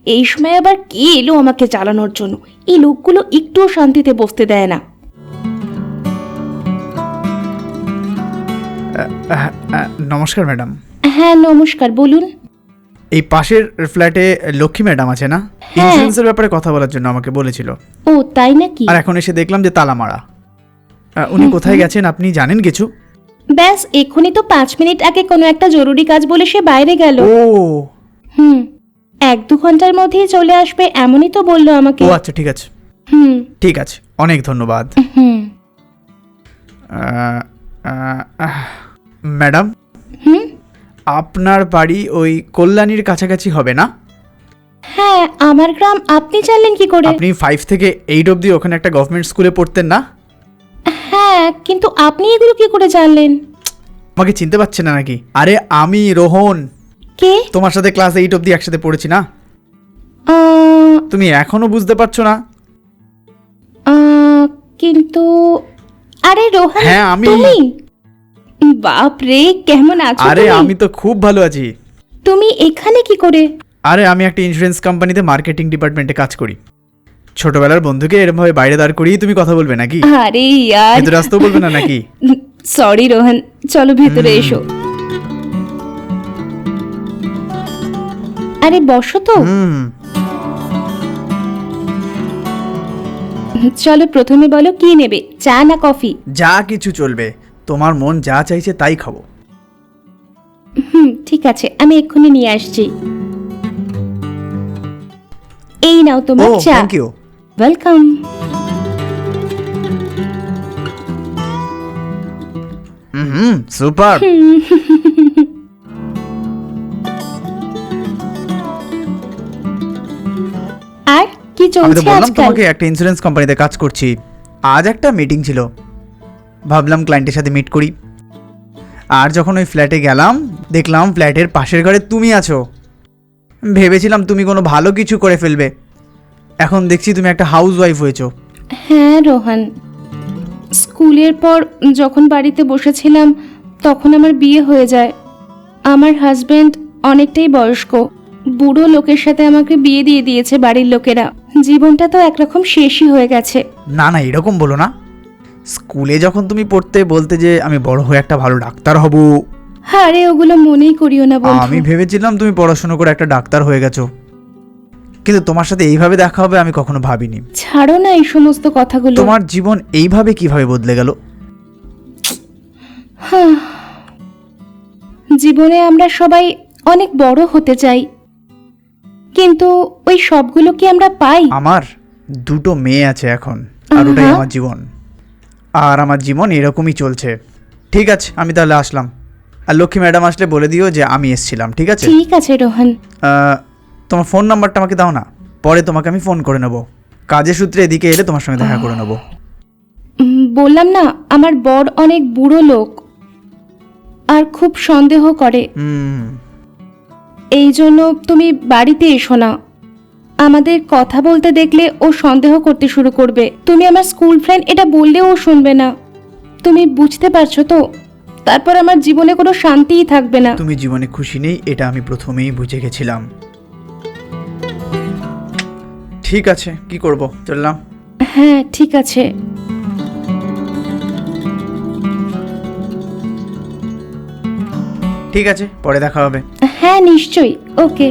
এই সময় আবার কে এলো আমাকে জ্বালানোর জন্য? এই লোকগুলো একটুও শান্তিতে বসতে দেয় না। নমস্কার ম্যাডাম। হ্যাঁ নমস্কার, বলুন। এই পাশের ফ্ল্যাটে লক্ষ্মী ম্যাডাম আছে না? ইন্স্যুরেন্সের ব্যাপারে কথা বলার জন্য আমাকে বলেছিল। ও তাই নাকি? আর এখন এসে দেখলাম যে তালা মারা। উনি কোথায় গেছেন আপনি জানেন কিছু? ব্যাস এক্ষুনি তো 5 মিনিট আগে কোনো একটা জরুরি কাজ বলে সে বাইরে গেল। ও 1-2 ঘন্টার মধ্যেই চলে আসবে এমনই তো বললো আমাকে। ও আচ্ছা, ঠিক আছে। হুম ঠিক আছে, অনেক ধন্যবাদ। হুম ম্যাডাম, হুম আপনার বাড়ি ওই কল্যাণীর কাছাকাছি হবে না? হ্যাঁ আমার গ্রাম। আপনি জানলেন কি করে? আপনি 5 থেকে 8 অবধি ওখানে একটা গভর্নমেন্ট স্কুলে পড়তেন না? হ্যাঁ, কিন্তু আপনি এগুলো কি করে জানলেন? আমাকে চিনতে পারছেন না নাকি? আরে আমি রোহন, কে? তোমার সাথে ক্লাস 8 অবধি একসাথে পড়েছি না? তুমি এখনো বুঝতে পারছো না? কিন্তু আরে রোহন, হ্যাঁ আমি। তুমি? বাপ রে, কেমন আছো? আরে তুমি? আমি তো খুব ভালো আছি। তুমি এখানে কি করে? আরে আমি একটা ইন্স্যুরেন্স কোম্পানিতে মার্কেটিং ডিপার্টমেন্টে কাজ করি। ছোটবেলার বন্ধুকে এরকম ভাবে বাইরে দাঁড় করিয়ে তুমি কথা বলবে নাকি? আরে ইয়ার, ভেতরে আসতেও বলবে না নাকি? সরি রোহন, চলো ভেতরে এসো। আরে বসো তো। চলো প্রথমে বলো কি নেবে, চা না কফি? যা কিছু চলবে, তোমার মন যা চাইছে তাই খাবো। ঠিক আছে, আমি এক্ষুনি নিয়ে আসছি। এই নাও তোমার ও চা। Thank you. ওয়েলকাম। সুপার। আর কি আমি তো চলছে বললাম আজকাল? তোমাকে একটা ইন্স্যুরেন্স কোম্পানিতে কাজ করছি। আজ একটা মিটিং ছিল, ভাবলাম ক্লায়েন্টের সাথে মিট করি। আর যখন ওই ফ্ল্যাটে গেলাম দেখলাম ফ্ল্যাটের পাশের ঘরে তুমি আছো। ভেবেছিলাম তুমি কোনো ভালো কিছু করে ফেলবে, এখন দেখছি তুমি একটা হাউস ওয়াইফ হয়েছো। হ্যাঁ রোহান, স্কুলের পর যখন বাড়িতে বসেছিলাম তখন আমার বিয়ে হয়ে যায়। আমার হাজবেন্ড অনেকটাই বয়স্ক, বুড়ো লোকের সাথে আমাকে বিয়ে দিয়ে দিয়েছে বাড়ির লোকেরা। জীবনটা তো একরকম শেষই হয়ে গেছে। না না, এরকম বলো না। স্কুলে যখন তুমি পড়তে বলতে যে আমি বড় হয়ে একটা ভালো ডাক্তার হব। আরে ওগুলো মনেই করিও না বন্ধু। আমি ভেবেছিলাম তুমি পড়াশোনা করে একটা ডাক্তার হয়ে গেছো, কিন্তু তোমার সাথে এইভাবে দেখা হবে আমি কখনো ভাবিনি। ছাড়ো না এই সমস্ত কথাগুলো। তোমার জীবন এইভাবে কিভাবে বদলে গেল? জীবনে আমরা সবাই অনেক বড় হতে চাই, কিন্তু ওই সবগুলো কি আমরা পাই? আমার 2টো মেয়ে আছে এখন, আর ওটাই আমার জীবন। আর আমার জীবন এরকমই চলছে। ঠিক আছে, আমি তাহলে আসলাম। আর লক্ষ্মী ম্যাডাম আসলে বলে দিও যে আমি এসেছিলাম, ঠিক আছে? ঠিক আছে রোহন। তোমার ফোন নাম্বারটা আমাকে দাও না, পরে তোমাকে আমি ফোন করে নেব। কাজের সূত্রে এদিকে এলে তোমার সঙ্গে দেখা করে নেব। বললাম না, আমার বর অনেক বুড়ো লোক আর খুব সন্দেহ করে। এই জন্য তুমি বাড়িতে এসো না। আমাদের কথা বলতে দেখলে ও সন্দেহ করতে শুরু করবে। তুমি আমার স্কুল ফ্রেন্ড এটা বললেও ও শুনবে না। তুমি বুঝতে পারছো তো? তারপর আমার জীবনে কোনো শান্তিই থাকবে না। তুমি জীবনে খুশি নেই এটা আমি প্রথমেই বুঝে গেছিলাম। ঠিক আছে, কি করব, চললাম। হ্যাঁ ঠিক আছে। ঠিক আছে, পরে দেখা হবে। হ্যাঁ নিশ্চয়ই, ওকে।